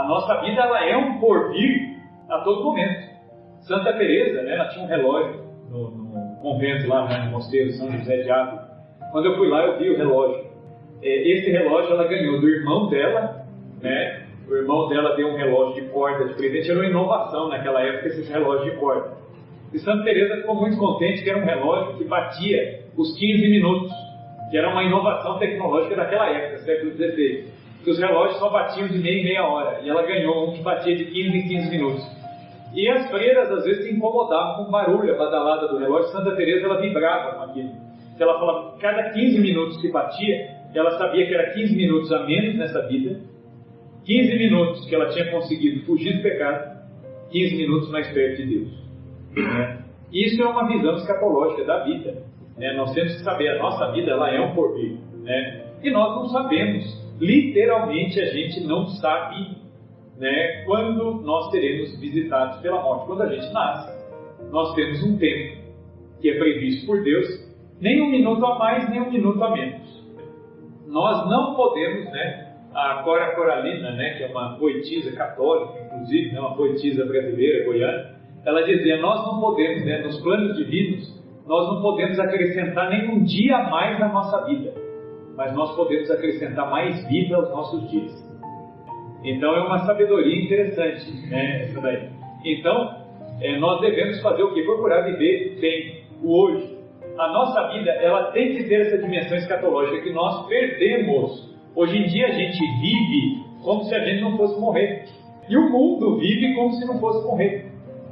A nossa vida, ela é um porvir a todo momento. Santa Teresa, né, ela tinha um relógio no convento lá, né, no mosteiro São José de Ávila. Quando eu fui lá, eu vi o relógio. Esse relógio ela ganhou do irmão dela, né? O irmão dela deu um relógio de corda de presente. Era uma inovação naquela época, esses relógios de corda. E Santa Teresa ficou muito contente que era um relógio que batia os 15 minutos, que era uma inovação tecnológica daquela época, século XVI. Que os relógios só batiam de meia em meia hora. E ela ganhou um que batia de 15 em 15 minutos. E as freiras, às vezes, se incomodavam com o barulho, a badalada do relógio. Santa Teresa, ela vibrava com aquilo. Ela falava que cada 15 minutos que batia, ela sabia que era 15 minutos a menos nessa vida, 15 minutos que ela tinha conseguido fugir do pecado, 15 minutos mais perto de Deus. Isso é uma visão escatológica da vida. Nós temos que saber, a nossa vida ela é um porvir. E nós não sabemos, literalmente a gente não sabe quando nós seremos visitados pela morte. Quando a gente nasce, nós temos um tempo que é previsto por Deus, nem um minuto a mais, nem um minuto a menos. Nós não podemos, a Cora Coralina, que é uma poetisa católica, inclusive, uma poetisa brasileira, goiana, ela dizia, nós não podemos, nos planos divinos, nós não podemos acrescentar nem um dia a mais na nossa vida, mas nós podemos acrescentar mais vida aos nossos dias. Então é uma sabedoria interessante, essa daí. Então, nós devemos fazer o quê? Procurar viver bem o hoje. A nossa vida, ela tem que ter essa dimensão escatológica que nós perdemos. Hoje em dia a gente vive como se a gente não fosse morrer. E o mundo vive como se não fosse morrer.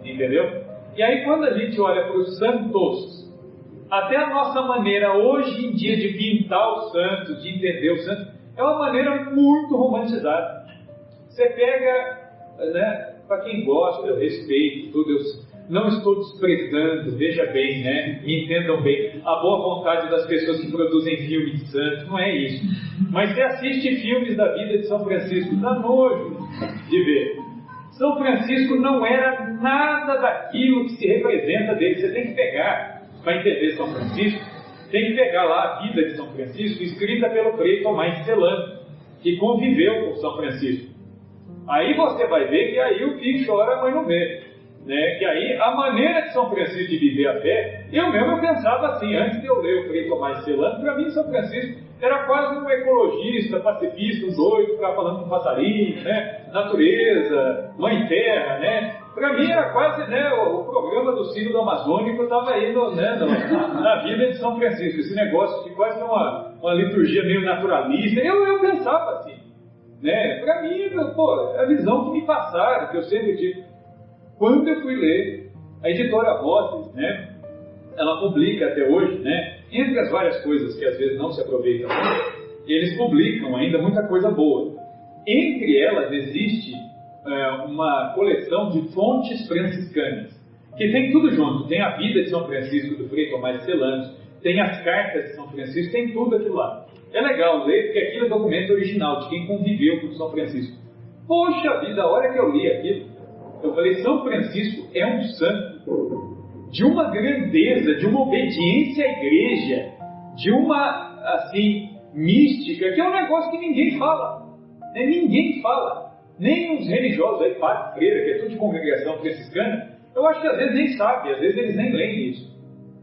Entendeu? E aí quando a gente olha para os santos, até a nossa maneira hoje em dia de pintar os santos, de entender os santos, é uma maneira muito romantizada. Você pega, para quem gosta, eu respeito tudo, eu não estou desprezando, veja bem, entendam bem, a boa vontade das pessoas que produzem filmes de santos, não é isso. Mas você assiste filmes da vida de São Francisco, dá nojo de ver. São Francisco não era nada daquilo que se representa dele. Você tem que pegar, para entender São Francisco, tem que pegar lá a vida de São Francisco, escrita pelo Frei Tomás de Celano, que conviveu com São Francisco. Aí você vai ver que aí o filho chora, a mãe não vê. Que aí a maneira de São Francisco de viver a fé, eu pensava assim, antes de eu ler o Frei Tomás de Celano, para mim São Francisco era quase um ecologista, pacifista, um doido, ficava falando com passarinho, natureza, mãe terra, para mim era quase o programa do Sínodo Amazônico estava aí na vida de São Francisco, esse negócio de quase uma liturgia meio naturalista, eu pensava assim, para mim, é a visão que me passaram, que eu sempre tive. Quando eu fui ler, a editora Vozes, ela publica até hoje, entre as várias coisas que às vezes não se aproveitam muito, eles publicam ainda muita coisa boa. Entre elas existe uma coleção de fontes franciscanas, que tem tudo junto, tem a vida de São Francisco, do Frei Tomás de Celano, tem as cartas de São Francisco, tem tudo aquilo lá. É legal ler, porque aquilo é documento original de quem conviveu com São Francisco. Poxa vida, a hora que eu li aquilo, eu falei, São Francisco é um santo de uma grandeza, de uma obediência à igreja, de uma, mística, que é um negócio que ninguém fala. Ninguém fala. Nem os religiosos aí, padre, freira, que é tudo de congregação franciscana, eu acho que às vezes nem sabe, às vezes eles nem leem isso.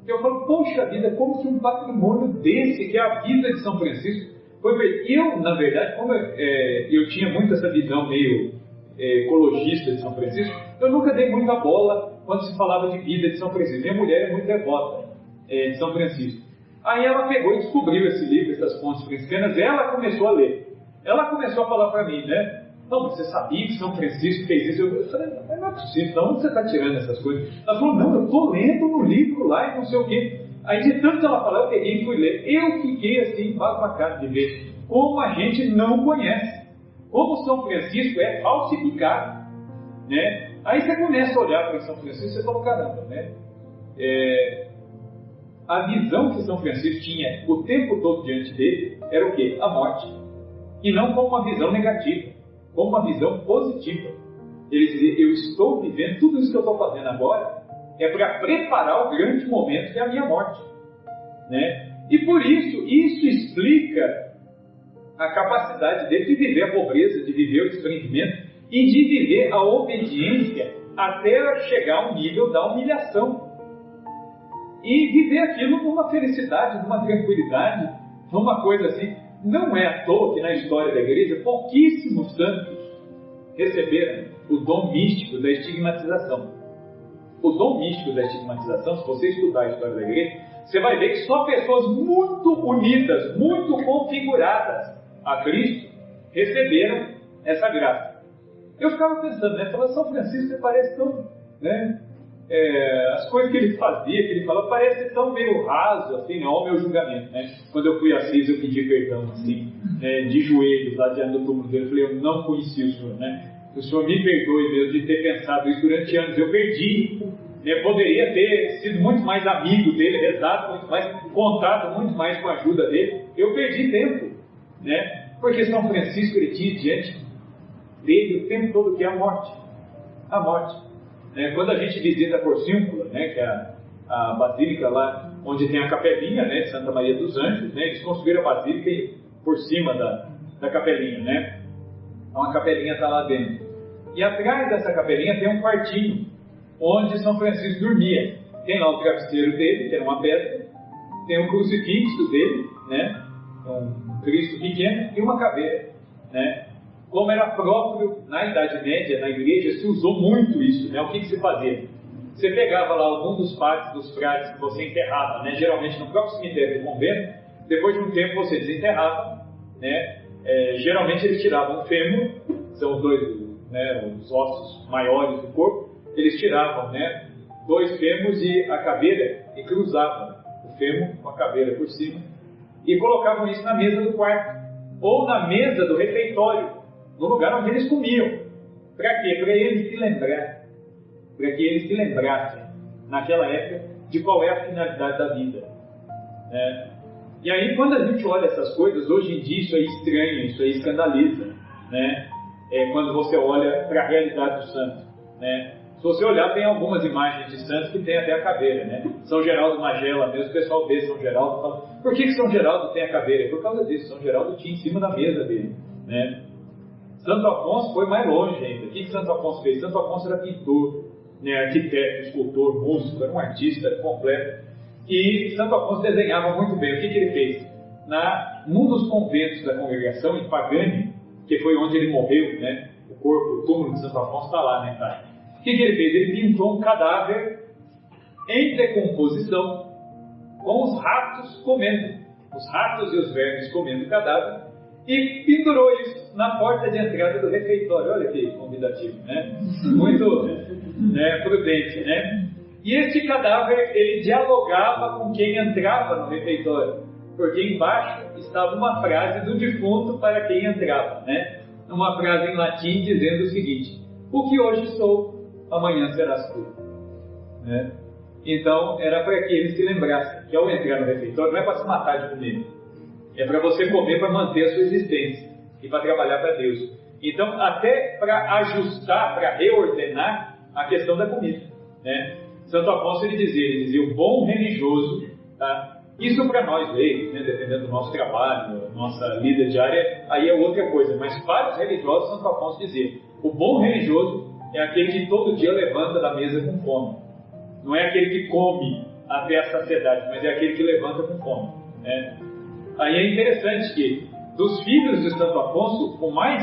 Eu falo, poxa vida, como que um patrimônio desse, que é a vida de São Francisco, foi... Eu, na verdade, como eu tinha muito essa visão meio ecologista de São Francisco, eu nunca dei muita bola quando se falava de vida de São Francisco. Minha mulher é muito devota de São Francisco. Aí ela pegou e descobriu esse livro, essas fontes franciscanas, ela começou a ler. Ela começou a falar para mim, não, você sabia que São Francisco fez isso? Eu falei, não é possível, de onde você está tirando essas coisas? Ela falou, não, eu estou lendo no livro lá e não sei o quê. Aí de tanto ela falar, eu peguei e fui ler. Eu fiquei assim, embasbacado de ver como a gente não conhece. Como São Francisco é falsificado, Aí você começa a olhar para São Francisco e você fala, caramba, a visão que São Francisco tinha o tempo todo diante dele era o quê? A morte. E não como uma visão negativa, como uma visão positiva. Ele dizia, eu estou vivendo, tudo isso que eu estou fazendo agora é para preparar o grande momento que é a minha morte. E por isso explica a capacidade dele de viver a pobreza, de viver o desprendimento, e de viver a obediência até chegar ao nível da humilhação. E viver aquilo numa felicidade, numa tranquilidade, numa coisa assim. Não é à toa que na história da igreja pouquíssimos santos receberam o dom místico da estigmatização. O dom místico da estigmatização, se você estudar a história da igreja, você vai ver que só pessoas muito unidas, muito configuradas a Cristo, receberam essa graça. Eu ficava pensando, né? Falando, São Francisco me parece tão, né? As coisas que ele fazia, que ele falava, parece tão meio raso, assim, né? Olha o meu julgamento, né? Quando eu fui a Assis, eu pedi perdão, assim, de joelhos, lá diante do túmulo dele. Eu falei, eu não conheci o senhor, né? O senhor me perdoe mesmo de ter pensado isso durante anos. Eu perdi, né? Poderia ter sido muito mais amigo dele, rezado muito mais, contado muito mais com a ajuda dele. Eu perdi tempo, né? Porque São Francisco, ele tinha diante dele o tempo todo que é a morte. A morte. Quando a gente visita Porciúncula, né, que é a basílica lá onde tem a capelinha, né, de Santa Maria dos Anjos, né, eles construíram a basílica por cima da capelinha, né? Então a capelinha está lá dentro. E atrás dessa capelinha tem um quartinho onde São Francisco dormia. Tem lá o travesseiro dele, que era uma pedra, tem um crucifixo dele, né, um Cristo pequeno e uma caveira, né? Como era próprio na Idade Média, na igreja, se usou muito isso, né? O que se fazia? Você pegava lá algum dos partes dos frades que você enterrava, né? Geralmente no próprio cemitério do convento, depois de um tempo você desenterrava, né? Geralmente eles tiravam o fêmur, são os dois, né, os ossos maiores do corpo, eles tiravam, né, 2 fêmurs e a caveira e cruzavam o fêmur com a caveira por cima e colocavam isso na mesa do quarto ou na mesa do refeitório, no lugar onde eles comiam. Para quê? Para eles se lembrar. Para que eles se lembrassem, naquela época, de qual é a finalidade da vida. Né? E aí, quando a gente olha essas coisas, hoje em dia isso aí estranha, isso aí escandaliza. Né? Quando você olha para a realidade do santo. Né? Se você olhar, tem algumas imagens de santos que tem até a caveira. Né? São Geraldo Magela, mesmo o pessoal vê São Geraldo e fala, por que São Geraldo tem a caveira? É por causa disso, São Geraldo tinha em cima da mesa dele. Né? Santo Afonso foi mais longe ainda. O que Santo Afonso fez? Santo Afonso era pintor, né, arquiteto, escultor, músico, era um artista completo. E Santo Afonso desenhava muito bem. O que ele fez? Num dos conventos da congregação, em Pagani, que foi onde ele morreu, né, o túmulo de Santo Afonso está lá, né, tá? O que ele fez? Ele pintou um cadáver em decomposição, com os ratos comendo. Os ratos e os vermes comendo o cadáver. E pendurou isso na porta de entrada do refeitório. Olha que convidativo, né? Muito, né, prudente, né? E este cadáver, ele dialogava com quem entrava no refeitório, porque embaixo estava uma frase do defunto para quem entrava, né? Uma frase em latim dizendo o seguinte: o que hoje sou, amanhã serás tu. Né? Então, era para que eles se lembrassem que ao entrar no refeitório não é para se matar de comer. É para você comer para manter a sua existência e para trabalhar para Deus. Então, até para ajustar, para reordenar a questão da comida. Né? Santo Afonso ele dizia o bom religioso, tá? Isso para nós leigos, né? Dependendo do nosso trabalho, nossa vida diária, aí é outra coisa. Mas para os religiosos, Santo Afonso dizia, o bom religioso é aquele que todo dia levanta da mesa com fome. Não é aquele que come até a saciedade, mas é aquele que levanta com fome. Né? Aí é interessante que, dos filhos de Santo Afonso, o mais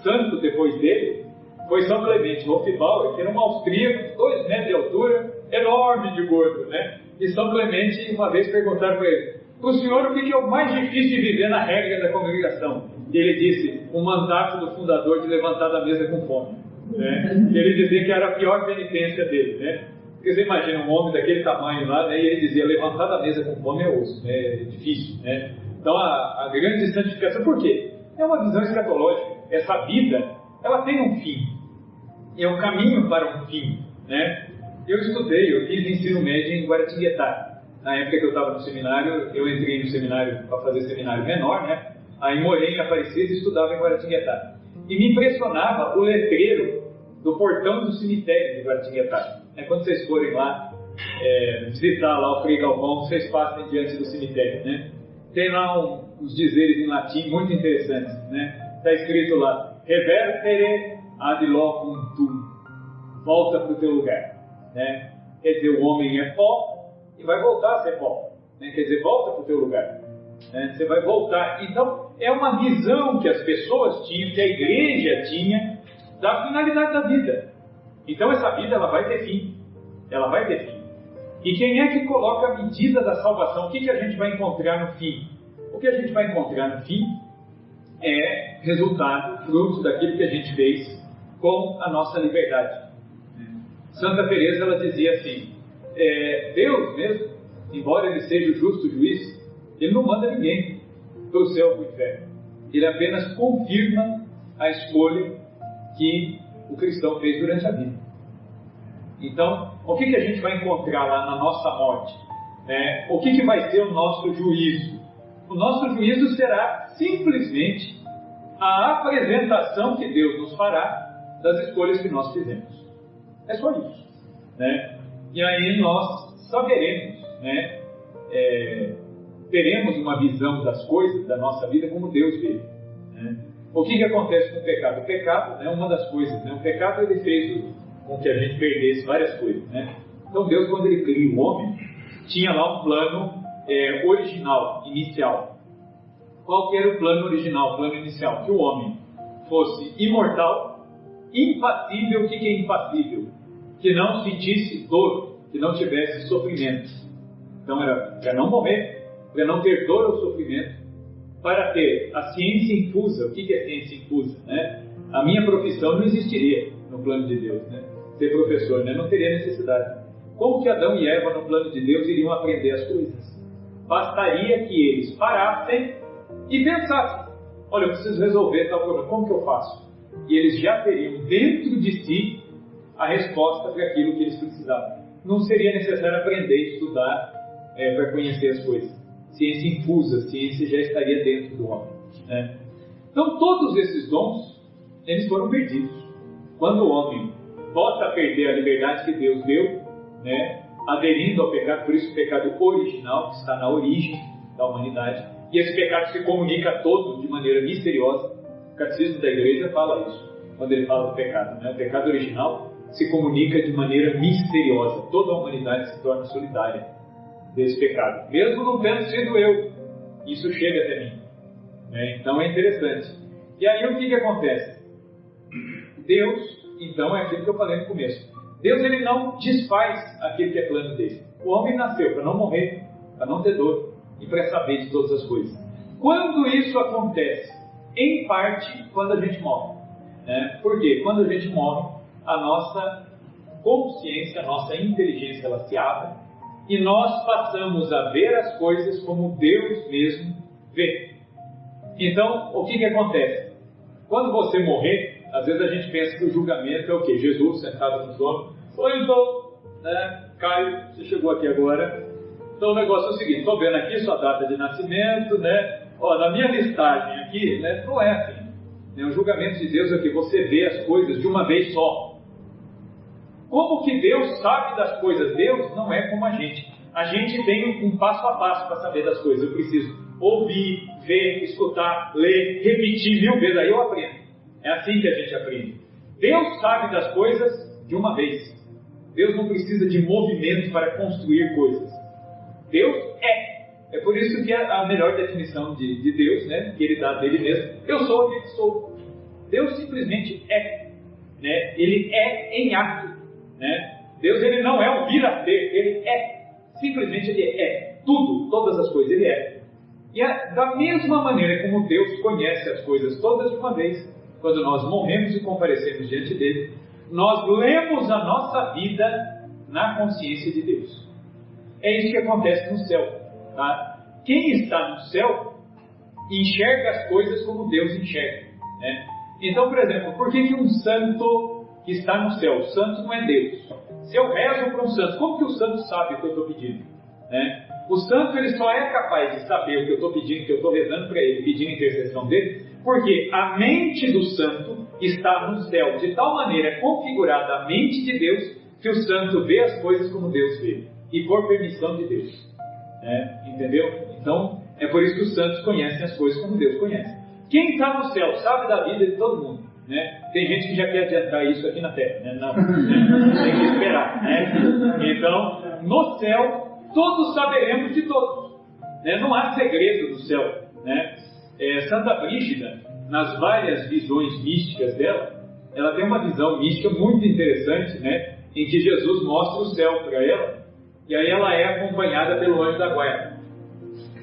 santo depois dele foi São Clemente Hofbauer, que era um austríaco, 2 metros de altura, enorme de gordo, né? E São Clemente, uma vez perguntaram para ele, o senhor, o que é o mais difícil de viver na regra da congregação? E ele disse, o mandato do fundador de levantar da mesa com fome. Né? Ele dizia que era a pior penitência dele, né? Porque você imagina um homem daquele tamanho lá, né? E ele dizia, levantar da mesa com fome é osso, né? É difícil, né? Então a grande santificação, por quê? É uma visão escatológica. Essa vida, ela tem um fim. É um caminho para um fim, né? Eu fiz ensino médio em Guaratinguetá. Na época que eu estava no seminário, eu entrei no seminário para fazer seminário menor, né? Aí morei em Aparecida e estudava em Guaratinguetá. E me impressionava o letreiro do portão do cemitério de Guaratinguetá. Quando vocês forem lá visitar lá o Frei Galvão, vocês passem diante do cemitério, né? Tem lá uns dizeres em latim muito interessantes, né? Está escrito lá, revertere ad locum tuum, volta para o teu lugar, né? Quer dizer, o homem é pó e vai voltar a ser pó, né? Quer dizer, volta para o teu lugar, né? Você vai voltar. Então, é uma visão que as pessoas tinham, que a igreja tinha, da finalidade da vida. Então, essa vida, ela vai ter fim. Ela vai ter fim. E quem é que coloca a medida da salvação? O que a gente vai encontrar no fim? O que a gente vai encontrar no fim é resultado, fruto daquilo que a gente fez com a nossa liberdade. Santa Teresa, ela dizia assim, Deus mesmo, embora ele seja o justo juiz, ele não manda ninguém para o céu ou para o inferno. Ele apenas confirma a escolha que o cristão fez durante a vida. Então, o que a gente vai encontrar lá na nossa morte? O que vai ser o nosso juízo? O nosso juízo será simplesmente a apresentação que Deus nos fará das escolhas que nós fizemos. É só isso, né? E aí nós saberemos, né? Teremos uma visão das coisas da nossa vida como Deus vê, né? O que acontece com o pecado? O pecado é uma das coisas, né? O pecado, ele fez com que a gente perdesse várias coisas, né? Então Deus, quando ele cria o homem, tinha lá um plano original, inicial. Qual que era o plano original, o plano inicial? Que o homem fosse imortal, impassível. O que é impassível? Que não sentisse dor, que não tivesse sofrimento. Então era para não morrer, para não ter dor ou sofrimento, para ter a ciência infusa. O que é ciência infusa, né? A minha profissão não existiria no plano de Deus, né? Ser professor, né? Não teria necessidade. Como que Adão e Eva no plano de Deus iriam aprender as coisas? Bastaria que eles parassem e pensassem, olha, eu preciso resolver tal problema, como que eu faço? E eles já teriam dentro de si a resposta para aquilo que eles precisavam. Não seria necessário aprender e estudar para conhecer as coisas. Ciência infusa, ciência já estaria dentro do homem, né? Então todos esses dons, eles foram perdidos. Quando o homem volta a perder a liberdade que Deus deu, né, aderindo ao pecado, por isso o pecado original, que está na origem da humanidade, e esse pecado se comunica a todos de maneira misteriosa. O Catecismo da Igreja fala isso, quando ele fala do pecado, né? O pecado original se comunica de maneira misteriosa. Toda a humanidade se torna solidária desse pecado, mesmo não tendo sido eu. Isso chega até mim, né? Então é interessante. E aí o que acontece? Deus, então, é aquilo que eu falei no começo. Deus, ele não desfaz aquilo que é plano dele. O homem nasceu para não morrer, para não ter dor e para saber de todas as coisas. Quando isso acontece? Em parte, quando a gente morre, né? Por quê? Quando a gente morre, a nossa consciência, a nossa inteligência, ela se abre e nós passamos a ver as coisas como Deus mesmo vê. Então, o que acontece? Quando você morrer, às vezes a gente pensa que o julgamento é o quê? Jesus sentado no trono. Oi, então, né? Caio, você chegou aqui agora. Então o negócio é o seguinte, estou vendo aqui sua data de nascimento, né? Ó, na minha listagem aqui, né? Não é assim. O julgamento de Deus é que você vê as coisas de uma vez só. Como que Deus sabe das coisas? Deus não é como a gente. A gente tem um passo a passo para saber das coisas. Eu preciso ouvir, ver, escutar, ler, repetir 1000 vezes, aí eu aprendo. É assim que a gente aprende. Deus sabe das coisas de uma vez. Deus não precisa de movimento para construir coisas. Deus é. É por isso que a melhor definição de Deus, né, que ele dá dele mesmo, eu sou aquele que sou. Deus simplesmente é, né? Ele é em ato, né? Deus, ele não é um vir a ser, ele é. Simplesmente ele é. Tudo, todas as coisas, ele é. E da mesma maneira como Deus conhece as coisas todas de uma vez, quando nós morremos e comparecemos diante dele, nós lemos a nossa vida na consciência de Deus. É isso que acontece no céu, tá? Quem está no céu enxerga as coisas como Deus enxerga, né? Então, por exemplo, por que um santo que está no céu, o santo não é Deus? Se eu rezo para um santo, como que o santo sabe o que eu estou pedindo, né? O santo, ele só é capaz de saber o que eu estou pedindo, que eu estou rezando para ele, pedindo a intercessão dele, porque a mente do santo está no céu, de tal maneira configurada a mente de Deus, que o santo vê as coisas como Deus vê, e por permissão de Deus, né? Entendeu? Então, é por isso que os santos conhecem as coisas como Deus conhece. Quem está no céu sabe da vida de todo mundo. né? Tem gente que já quer adiantar isso aqui na Terra, né? Não, né? Tem que esperar, né? Então, no céu, todos saberemos de todos, né? Não há segredo no céu, né? Santa Brígida, nas várias visões místicas dela, ela tem uma visão mística muito interessante, né? Em que Jesus mostra o céu para ela, e aí ela é acompanhada pelo anjo da guarda.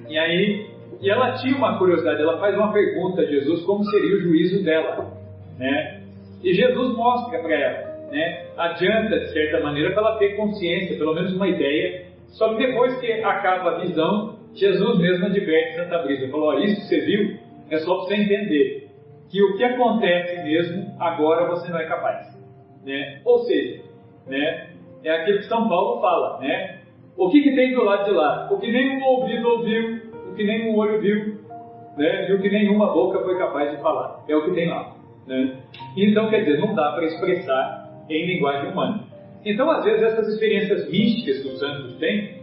E ela tinha uma curiosidade, ela faz uma pergunta a Jesus, como seria o juízo dela, né? E Jesus mostra para ela, né? Adianta, de certa maneira, para ela ter consciência, pelo menos uma ideia. Só que depois que acaba a visão, Jesus mesmo adverte Santa Brígida, falou: isso que você viu é só para você entender que o que acontece mesmo, agora você não é capaz, né? Ou seja, né? É aquilo que São Paulo fala, né? O que tem do lado de lá? O que nenhum ouvido ouviu, o que nenhum olho viu, né? E o que nenhuma boca foi capaz de falar. É o que tem lá, né? Então, quer dizer, não dá para expressar em linguagem humana. Então, às vezes, essas experiências místicas que os santos têm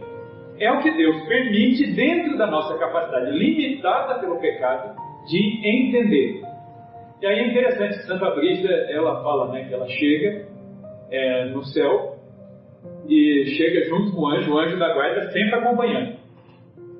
é o que Deus permite dentro da nossa capacidade, limitada pelo pecado, de entender. E aí é interessante que Santa Brígida, ela fala, né, que ela chega no céu e chega junto com o anjo da guarda sempre acompanhando.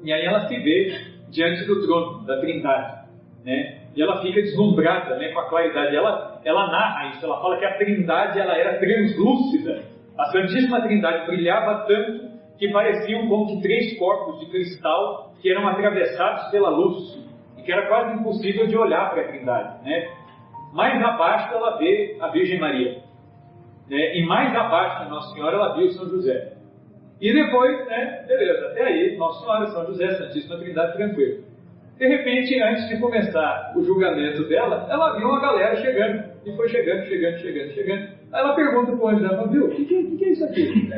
E aí ela se vê diante do trono da Trindade, né? E ela fica deslumbrada, né, com a claridade. Ela narra isso, ela fala que a Trindade ela era translúcida. A Santíssima Trindade brilhava tanto que pareciam como que 3 corpos de cristal que eram atravessados pela luz, e que era quase impossível de olhar para a Trindade, né? Mais abaixo ela vê a Virgem Maria, né? E mais abaixo da Nossa Senhora ela viu São José. E depois, né, beleza, até aí, Nossa Senhora, São José, Santíssima Trindade, tranquilo. De repente, antes de começar o julgamento dela, ela viu uma galera chegando, e foi chegando. Aí ela pergunta para o anjo dela, viu, o que é isso aqui?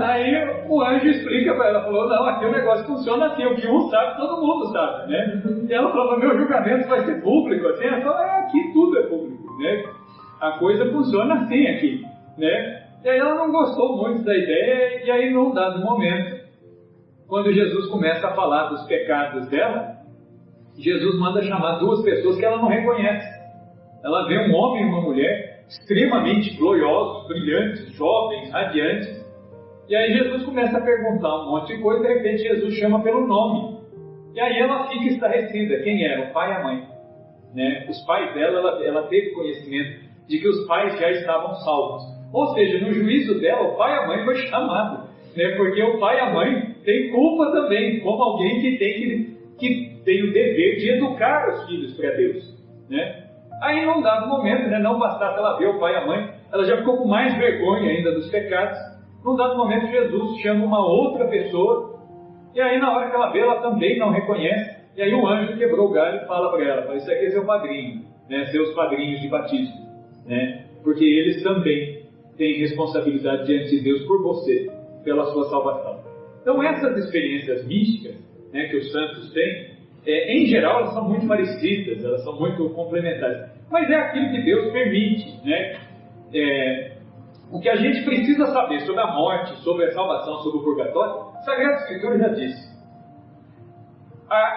Aí o anjo explica para ela, falou: não, aqui o negócio funciona assim, o que um sabe, todo mundo sabe, né? E ela falou: meu julgamento vai ser público, assim? Ela falou: aqui tudo é público, né? A coisa funciona assim aqui, né? E aí ela não gostou muito da ideia, e aí num dado momento, quando Jesus começa a falar dos pecados dela, Jesus manda chamar 2 pessoas que ela não reconhece. Ela vê um homem e uma mulher extremamente gloriosos, brilhantes, jovens, radiantes. E aí Jesus começa a perguntar um monte de coisa, e de repente Jesus chama pelo nome. E aí ela fica estarrecida. Quem era? O pai e a mãe, né? Os pais dela, ela teve conhecimento de que os pais já estavam salvos. Ou seja, no juízo dela, o pai e a mãe foi chamado, né? Porque o pai e a mãe têm culpa também, como alguém que tem o dever de educar os filhos para Deus, né? Aí, num dado momento, né, não bastasse ela ver o pai e a mãe, ela já ficou com mais vergonha ainda dos pecados. Num dado momento, Jesus chama uma outra pessoa, e aí, na hora que ela vê, ela também não reconhece, e aí o anjo quebrou o galho e fala para ela: isso aqui é seu padrinho, né, seus padrinhos de batismo, né, porque eles também têm responsabilidade diante de Deus por você, pela sua salvação. Então, essas experiências místicas, né, que os santos têm, em geral, elas são muito parecidas, elas são muito complementares. Mas é aquilo que Deus permite, né? O que a gente precisa saber sobre a morte, sobre a salvação, sobre o purgatório, a Sagrada Escritura já disse.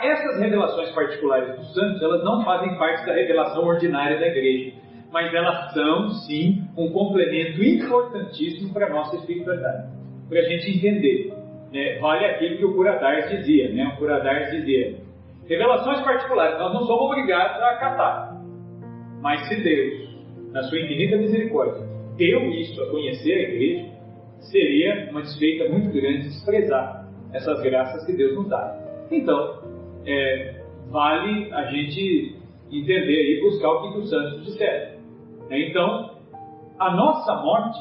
Essas revelações particulares dos santos, elas não fazem parte da revelação ordinária da Igreja, mas elas são, sim, um complemento importantíssimo para a nossa espiritualidade, para a gente entender. Vale aquilo que o Curadars dizia, né? O Curadars dizia: revelações particulares nós não somos obrigados a acatar, mas se Deus, na sua infinita misericórdia, deu isso a conhecer a Igreja, seria uma desfeita muito grande desprezar essas graças que Deus nos dá. Então, vale a gente entender e buscar o que os santos disseram. Então, a nossa morte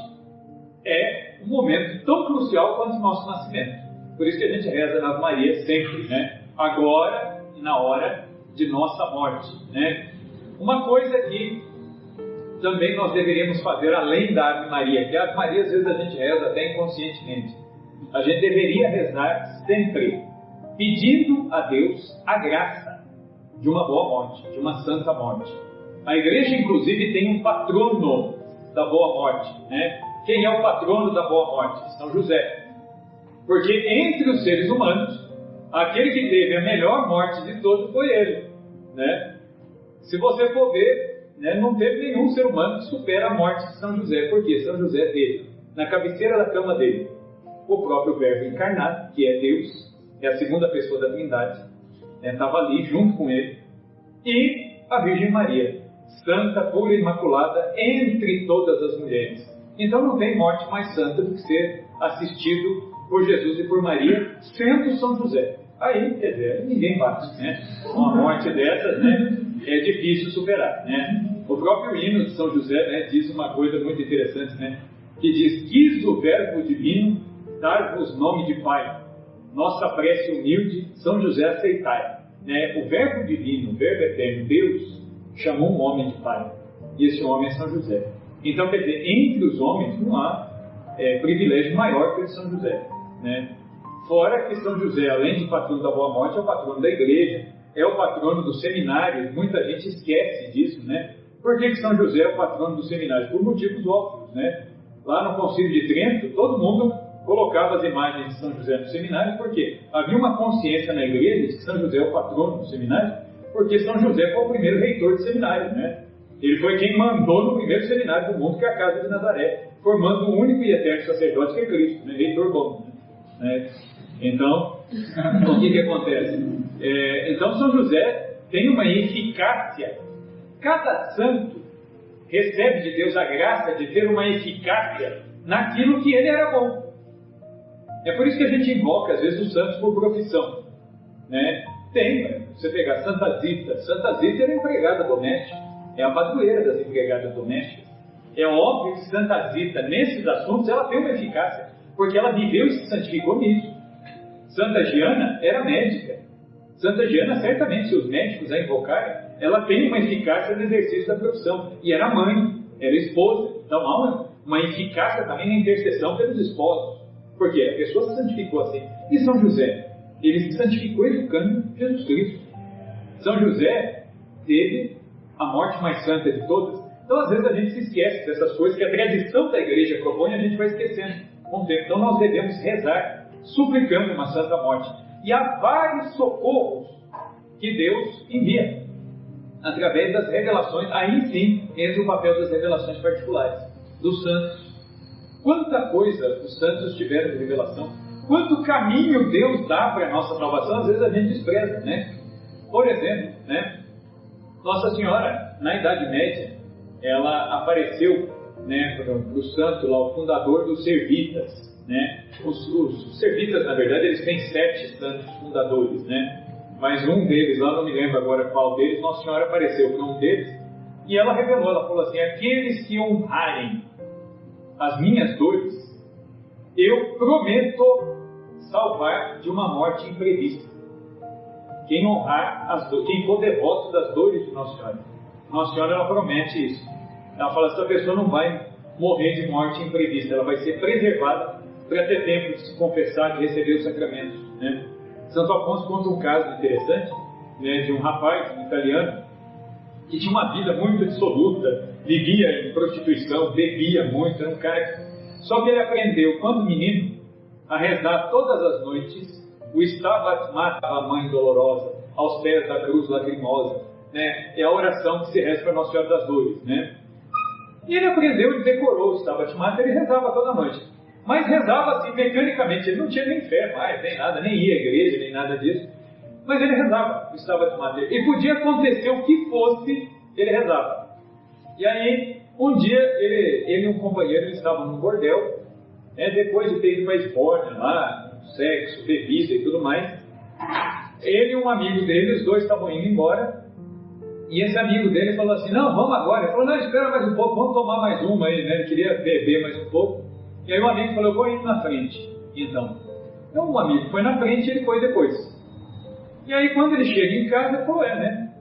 é um momento tão crucial quanto o nosso nascimento. Por isso que a gente reza na Ave Maria sempre, né? Agora e na hora de nossa morte, né? Uma coisa que também nós deveríamos fazer além da Ave Maria, que a Ave Maria às vezes a gente reza até inconscientemente. A gente deveria rezar sempre pedindo a Deus a graça de uma boa morte, de uma santa morte. A Igreja inclusive tem um patrono da boa morte, né? Quem é o patrono da boa morte? São José. Porque entre os seres humanos, aquele que teve a melhor morte de todos foi ele, né? Se você for ver, né, não teve nenhum ser humano que supera a morte de São José. Por quê? São José teve, na cabeceira da cama dele, o próprio Verbo encarnado, que é Deus, é a segunda pessoa da Trindade, estava ali junto com ele, e a Virgem Maria, santa, pura e imaculada entre todas as mulheres. Então não tem morte mais santa do que ser assistido por Jesus e por Maria, sendo São José. Aí, quer dizer, ninguém bate, né? Uma morte dessas, né, é difícil superar, né? O próprio hino de São José, né, diz uma coisa muito interessante, né? Que diz: quis o Verbo Divino dar-vos nome de Pai, nossa prece humilde, São José aceitai. Né? O Verbo Divino, o Verbo Eterno, Deus, chamou um homem de Pai, e esse homem é São José. Então, quer dizer, entre os homens não há privilégio maior que o de São José, né? Fora que São José, além de patrono da Boa Morte, é o patrono da igreja, é o patrono dos seminários. Muita gente esquece disso, né? Por que São José é o patrono dos seminários? Por motivos óbvios, né? Lá no Concílio de Trento, todo mundo colocava as imagens de São José no seminário, porque havia uma consciência na igreja de que São José é o patrono do seminário, porque São José foi o primeiro reitor de seminário, né? Ele foi quem mandou no primeiro seminário do mundo, que é a Casa de Nazaré, formando o único e eterno sacerdote que é Cristo, né? Reitor bom, né? Então, o que acontece? Então, São José tem uma eficácia. Cada santo recebe de Deus a graça de ter uma eficácia naquilo que ele era bom. É por isso que a gente invoca, às vezes, os santos por profissão, né? Tem, você pegar Santa Zita. Santa Zita era empregada doméstica, é a padroeira das empregadas domésticas. É óbvio que Santa Zita, nesses assuntos, ela tem uma eficácia, porque ela viveu e se santificou nisso. Santa Giana era médica. Santa Giana, certamente, se os médicos a invocarem, ela tem uma eficácia no exercício da profissão. E era mãe, era esposa. Então há uma eficácia também na intercessão pelos esposos. Porque a pessoa se santificou assim. E São José? Ele se santificou educando Jesus Cristo. São José teve a morte mais santa de todas. Então, às vezes, a gente se esquece dessas coisas que a tradição da igreja propõe e a gente vai esquecendo com o tempo. Então, nós devemos rezar, suplicando uma santa morte. E há vários socorros que Deus envia através das revelações. Aí sim entra o papel das revelações particulares dos santos. Quanta coisa os santos tiveram de revelação, quanto caminho Deus dá para a nossa salvação, às vezes a gente despreza, né? Por exemplo, né, Nossa Senhora, na Idade Média, ela apareceu, né, para o santo lá, o fundador dos Servitas, né? Os Servitas, na verdade, eles têm 7 santos fundadores, né? Mas um deles, lá não me lembro agora qual deles, Nossa Senhora apareceu para um deles, e ela revelou, ela falou assim: aqueles que honrarem as minhas dores, eu prometo salvar de uma morte imprevista. Quem honrar as dores, quem for devoto das dores de Nossa Senhora. Nossa Senhora, ela promete isso. Ela fala: essa pessoa não vai morrer de morte imprevista, ela vai ser preservada para ter tempo de se confessar, de receber os sacramentos, né? Santo Afonso conta um caso interessante, né, de um rapaz, um italiano, que tinha uma vida muito dissoluta, vivia em prostituição, bebia muito, era um cara que... Só que ele aprendeu, quando menino, a rezar todas as noites o Stabat Mater, a Mãe Dolorosa, aos pés da cruz lacrimosa, né? É a oração que se reza para Nossa Senhora das Dores, né? E ele aprendeu e decorou o Stabat Mater e rezava toda noite. Mas rezava assim, mecanicamente, ele não tinha nem fé mais, nem nada, nem ia à igreja, nem nada disso. Mas ele rezava o Stabat Mater. E podia acontecer o que fosse, ele rezava. E aí, um dia, ele e um companheiro estavam num bordel, né, depois de ter ido para a Esbórnia lá, sexo, bebida e tudo mais. Ele e um amigo dele, os dois estavam indo embora, e esse amigo dele falou assim: não, vamos agora. Ele falou: não, espera mais um pouco, vamos tomar mais uma aí, né? Ele queria beber mais um pouco. E aí o amigo falou: eu vou indo na frente. Então um amigo foi na frente e ele foi depois. E aí quando ele chega em casa, ele falou: né?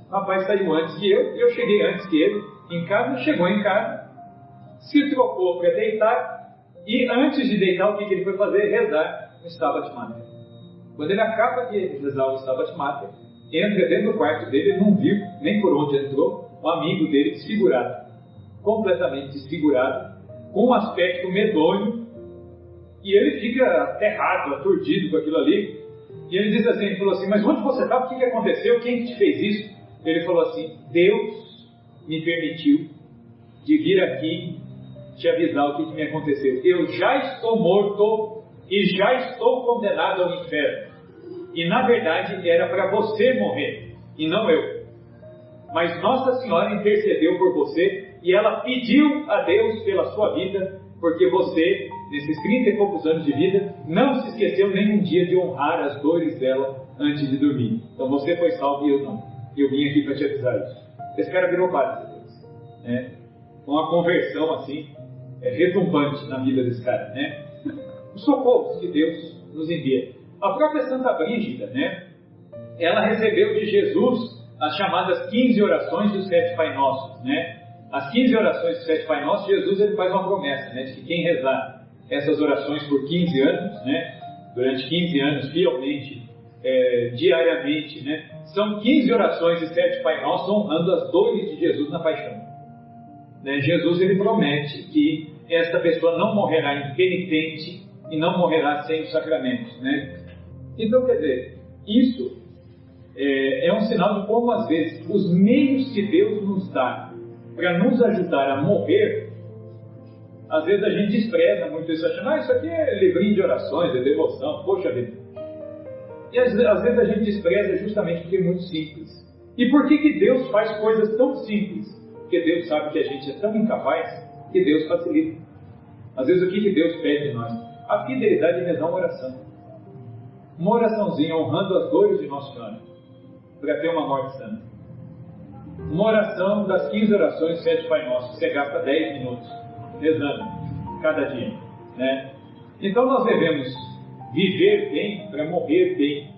O rapaz saiu antes que eu cheguei antes que ele em casa, chegou em casa, se trocou para deitar, e antes de deitar, o que ele foi fazer? Rezar o Stabat Mater. Quando ele acaba de rezar o Stabat Mater, entra dentro do quarto dele, ele não viu nem por onde entrou, o amigo dele desfigurado, completamente desfigurado, com um aspecto medonho, e ele fica aterrado, aturdido com aquilo ali, e ele diz assim, ele falou assim: mas onde você está? O que aconteceu? Quem te fez isso? Ele falou assim: Deus me permitiu de vir aqui te avisar o que me aconteceu. Eu já estou morto e já estou condenado ao inferno. E na verdade era para você morrer, e não eu. Mas Nossa Senhora intercedeu por você e ela pediu a Deus pela sua vida, porque você, nesses 30 e poucos anos de vida, não se esqueceu nem um dia de honrar as dores dela antes de dormir. Então você foi salvo e eu não. E eu vim aqui para te avisar isso. Esse cara virou padre de Deus, né? Uma conversão assim, retumbante na vida desse cara, né? Os socorros que Deus nos envia. A própria Santa Brígida, né? Ela recebeu de Jesus as chamadas 15 orações dos 7 Pai Nossos, né? As 15 orações dos 7 Pai Nossos, Jesus ele faz uma promessa, né? De que quem rezar essas orações por 15 anos, né? Durante 15 anos, fielmente, diariamente, né? São 15 orações de 7 Pai Nossos honrando as dores de Jesus na paixão. Né? Jesus ele promete que esta pessoa não morrerá impenitente e não morrerá sem os sacramentos, né? Então, quer dizer, isso é um sinal de como, às vezes, os meios que Deus nos dá para nos ajudar a morrer, às vezes a gente despreza muito isso, achando, isso aqui é livrinho de orações, é devoção, poxa vida. E às vezes a gente despreza justamente porque é muito simples. E por que Deus faz coisas tão simples? Porque Deus sabe que a gente é tão incapaz que Deus facilita. Às vezes o que Deus pede de nós? A fidelidade em rezar uma oração. Uma oraçãozinha honrando as dores de Nosso Senhor, para ter uma morte santa. Uma oração das 15 orações, 7 Pai Nosso, você gasta 10 minutos rezando cada dia, né? Então nós devemos viver bem para morrer bem.